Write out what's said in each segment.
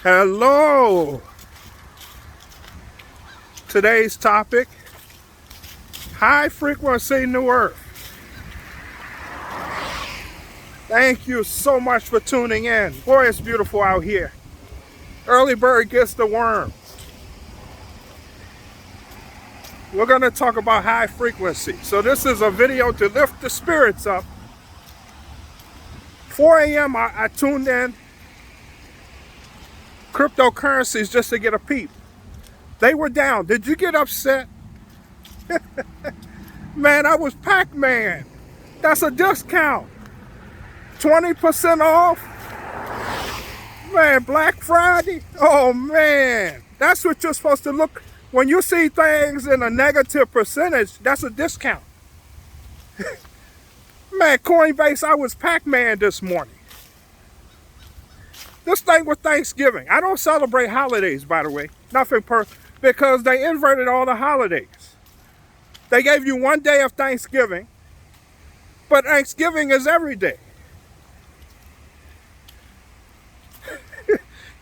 Hello. Today's topic, high frequency New Earth. Thank you so much for tuning in. Boy, it's beautiful out here. Early bird gets the worm. We're going to talk about high frequency. So this is a video to lift the spirits up. 4 a.m. I tuned in cryptocurrencies just to get a peep. They were down. Did you get upset? Man, I was Pac-Man. That's a discount. 20% off. Man, Black Friday. Oh man, that's what you're supposed to look. When you see things in a negative percentage, that's a discount. Man, Coinbase, I was Pac-Man this morning. This thing with Thanksgiving. I don't celebrate holidays, by the way. Nothing because they inverted all the holidays. They gave you one day of Thanksgiving, but Thanksgiving is every day.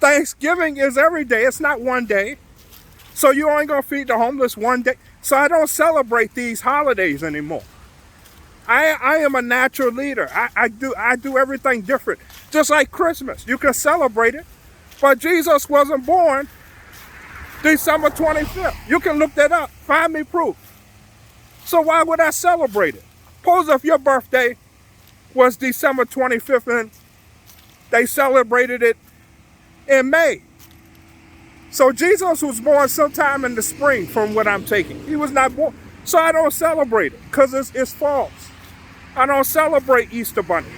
Thanksgiving is every day. It's not one day. So you ain't gonna feed the homeless one day. So I don't celebrate these holidays anymore. I am a natural leader. I do everything different. Just like Christmas. You can celebrate it, but Jesus wasn't born December 25th. You can look that up. Find me proof. So why would I celebrate it? Suppose if your birthday was December 25th and they celebrated it in May. So Jesus was born sometime in the spring from what I'm taking. He was not born. So I don't celebrate it because it's false. I don't celebrate Easter bunnies.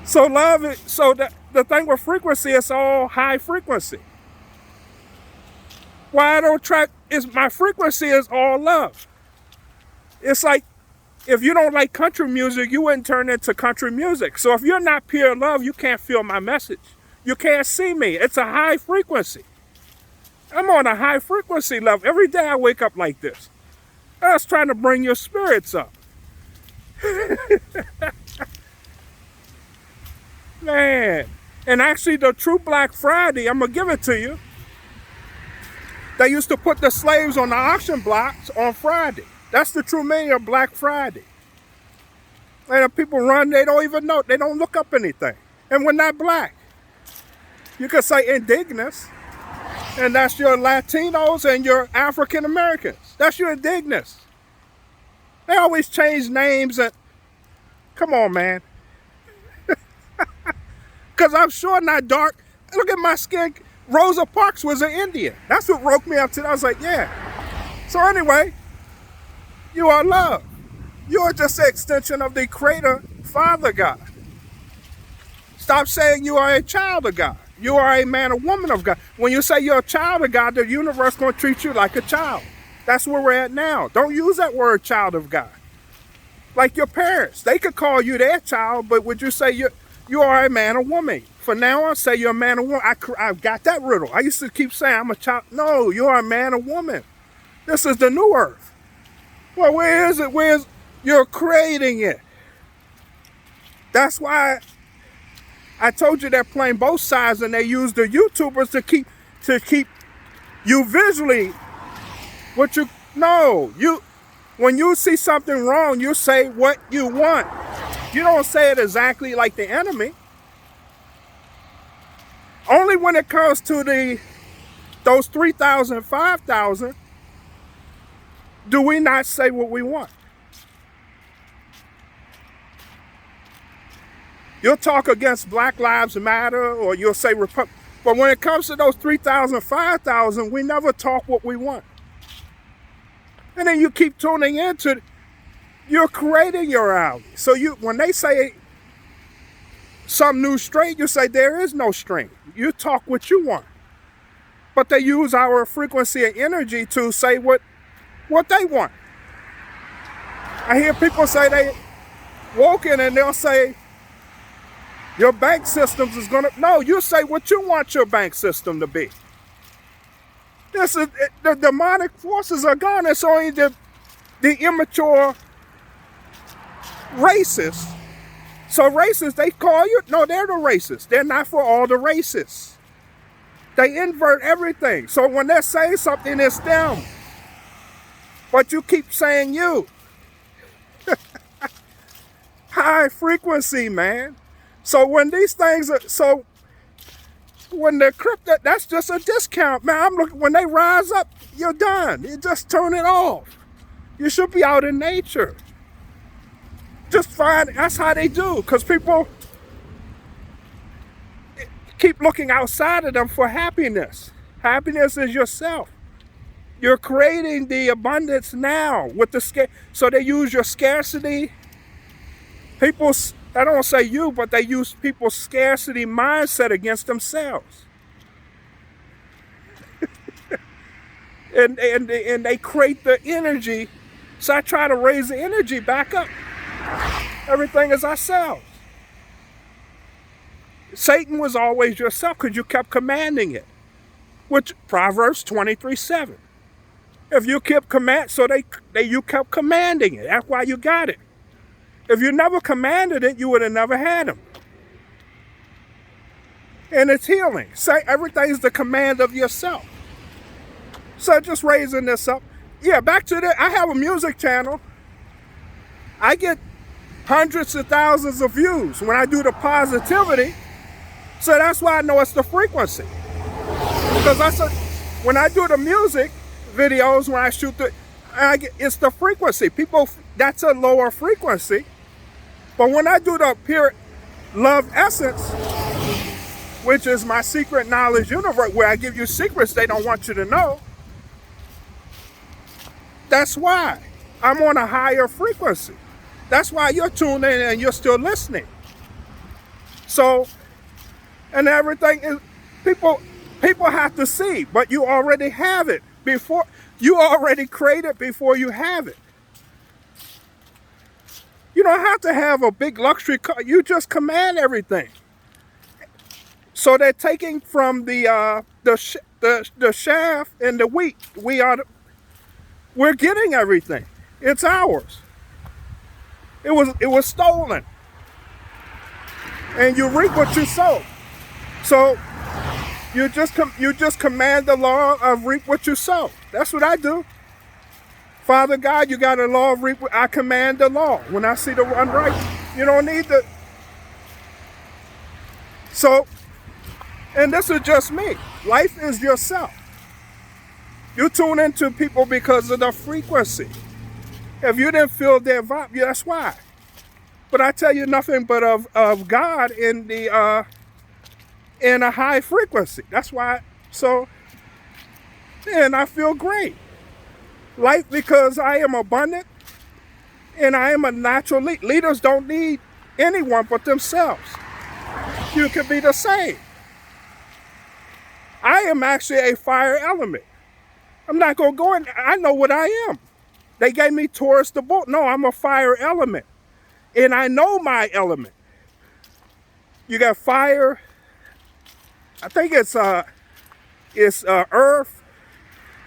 So the thing with frequency is all high frequency. Why I don't track is my frequency is all love. It's like if you don't like country music, you wouldn't turn into country music. So if you're not pure love, you can't feel my message. You can't see me. It's a high frequency. I'm on a high frequency level. Every day I wake up like this. I was trying to bring your spirits up. Man. And actually the true Black Friday, I'm going to give it to you. They used to put the slaves on the auction blocks on Friday. That's the true meaning of Black Friday. And if people run, they don't even know. They don't look up anything. And we're not black. You could say indigenous. And that's your Latinos and your African Americans. That's your indigenous. They always change names. And come on, man. Because I'm sure not dark. Look at my skin. Rosa Parks was an Indian. That's what woke me up today. I was like, yeah. So anyway, you are love. You are just an extension of the Creator, Father God. Stop saying you are a child of God. You are a man or woman of God. When you say you're a child of God, the universe is going to treat you like a child. That's where we're at now. Don't use that word child of God. Like your parents. They could call you their child, but would you say you are a man or woman? For now on, say you're a man or woman. I've got that riddle. I used to keep saying I'm a child. No, you are a man or woman. This is the new earth. Well, where is it? You're creating it. That's why I told you they're playing both sides, and they use the YouTubers to keep you visually. When you see something wrong, you say what you want. You don't say it exactly like the enemy. Only when it comes to those 3,000, 5,000, do we not say what we want. You'll talk against Black Lives Matter, or you'll say but when it comes to those 3,000, 5,000, we never talk what we want. And then you keep tuning into, you're creating your reality. So when they say some new strain, you say there is no strain. You talk what you want. But they use our frequency and energy to say what they want. I hear people say they woken and they'll say, your bank systems is going to... No, you say what you want your bank system to be. The demonic forces are gone. It's only the immature racists So racist, they call you? No, they're the racists. They're not for all the races. They invert everything. So when they're saying something, it's them. But you keep saying you. High frequency, man. So when these things are, so when the crypto, that's just a discount, man. I'm looking, when they rise up, you're done. You just turn it off. You should be out in nature. Just find, that's how they do, because people keep looking outside of them for happiness. Happiness is yourself. You're creating the abundance now with the so they use your scarcity. People, I don't say you, but they use people's scarcity mindset against themselves. and they create the energy. So I try to raise the energy back up. Everything is ourselves. Satan was always yourself because you kept commanding it. Which Proverbs 23:7. If you kept you kept commanding it. That's why you got it. If you never commanded it, you would have never had him. And it's healing. Say everything's the command of yourself. So just raising this up. Yeah, back to I have a music channel. I get hundreds of thousands of views when I do the positivity. So that's why I know it's the frequency. Because when I do the music videos, when I shoot it's the frequency. People, that's a lower frequency. But when I do the pure love essence, which is my secret knowledge universe, where I give you secrets they don't want you to know, that's why I'm on a higher frequency. That's why you're tuned in and you're still listening. So, and everything is, people have to see, but you already have it before. You already created before you have it. You don't have to have a big luxury car. You just command everything. So they're taking from the shaft and the wheat. We're getting everything. It's ours. It was stolen. And you reap what you sow. So you just command the law of reap what you sow. That's what I do. Father God, you got a law of reap. I command the law. When I see the unrighteous, you don't need the. So, and this is just me. Life is yourself. You tune into people because of the frequency. If you didn't feel their vibe, yeah, that's why. But I tell you nothing but of God in a high frequency. That's why. So, and I feel great. Life, because I am abundant and I am a natural leader. Leaders don't need anyone but themselves. You can be the same. I am actually a fire element. I'm not going to go in. I know what I am. They gave me Taurus the bull. No, I'm a fire element. And I know my element. You got fire. I think it's earth.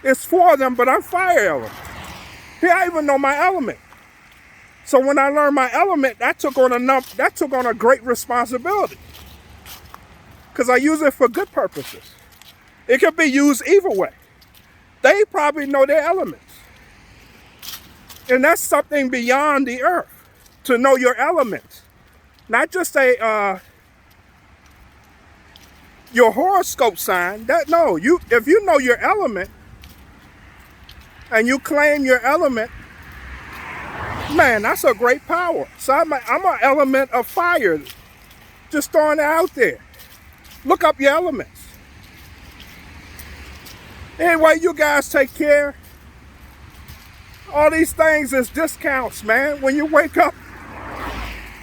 It's four of them, but I'm fire element. Here, I even know my element. So when I learned my element, that took on a great responsibility. Because I use it for good purposes. It could be used either way. They probably know their elements. And that's something beyond the earth, to know your elements. Not just your horoscope sign. If you know your element and you claim your element, man, that's a great power. So I'm an element of fire. Just throwing it out there. Look up your elements. Anyway, you guys take care. All these things is discounts, man. When you wake up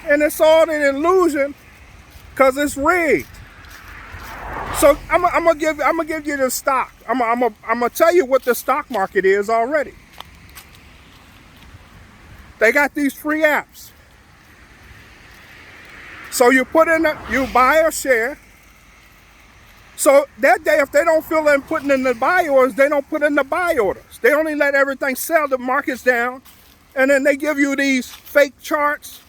and it's all an illusion because it's rigged. So I'm gonna give you the stock. I'm gonna tell you what the stock market is already. They got these free apps. So you buy a share. So that day, if they don't feel like putting in the buy orders, they don't put in the buy orders. They only let everything sell, the market's down, and then they give you these fake charts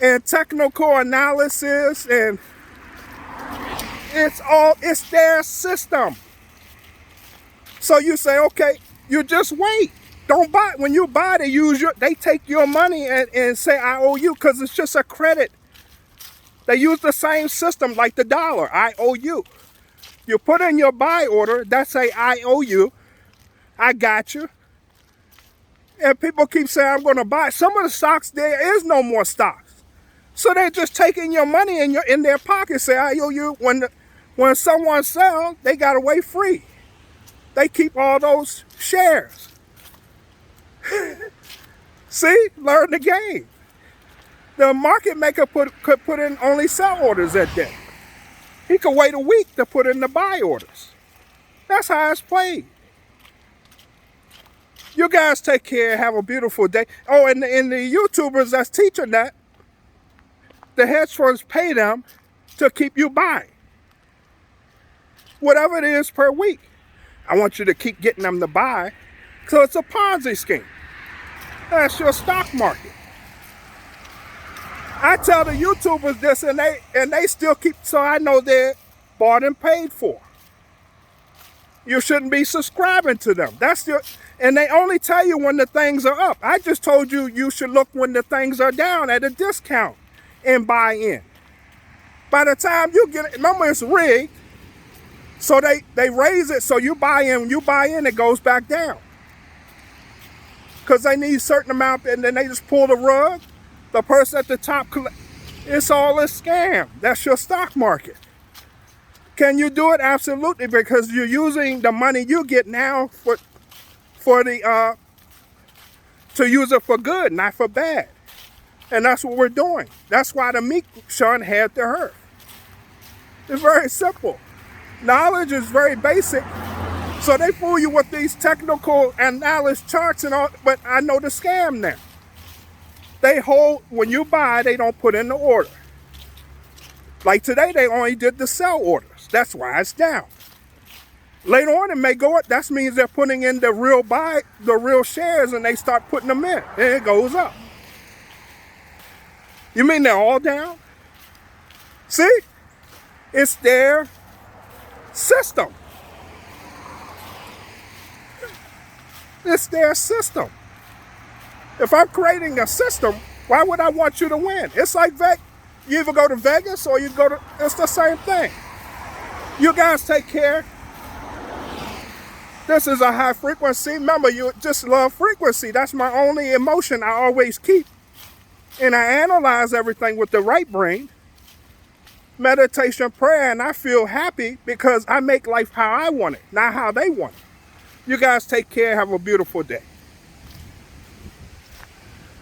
and technical analysis, and it's their system. So you say, okay, you just wait. Don't buy. When you buy, they take your money and say, I owe you, because it's just a credit. They use the same system like the dollar. I owe you. You put in your buy order, that say, I owe you. I got you. And people keep saying, I'm going to buy. Some of the stocks, there is no more stocks. So they're just taking your money in their pocket, say, I owe you. When someone sells, they got away free. They keep all those shares. See, learn the game. The market maker could put in only sell orders that day. He could wait a week to put in the buy orders. That's how it's played. You guys take care. Have a beautiful day. Oh, and the YouTubers that's teaching that, the hedge funds pay them to keep you buying. Whatever it is per week. I want you to keep getting them to buy. So it's a Ponzi scheme. That's your stock market. I tell the YouTubers this, and they still keep, so I know they're bought and paid for. You shouldn't be subscribing to them. And they only tell you when the things are up. I just told you you should look when the things are down at a discount and buy in. By the time you get it, remember it's rigged, so they raise it, so you buy in. When you buy in, it goes back down. Because they need a certain amount, and then they just pull the rug. The person at the top, it's all a scam. That's your stock market. Can you do it? Absolutely, because you're using the money you get now to use it for good, not for bad. And that's what we're doing. That's why the meek shall inherit the earth. It's very simple. Knowledge is very basic. So they fool you with these technical analysis charts and all, but I know the scam now. They hold, when you buy, they don't put in the order. Like today, they only did the sell orders. That's why it's down. Later on, it may go up. That means they're putting in the real shares, and they start putting them in. And it goes up. You mean they're all down? See? It's their system. It's their system. If I'm creating a system, why would I want you to win? It's like you either go to Vegas or it's the same thing. You guys take care. This is a high frequency. Remember, you just love frequency. That's my only emotion I always keep. And I analyze everything with the right brain, meditation, prayer, and I feel happy because I make life how I want it, not how they want it. You guys take care. Have a beautiful day.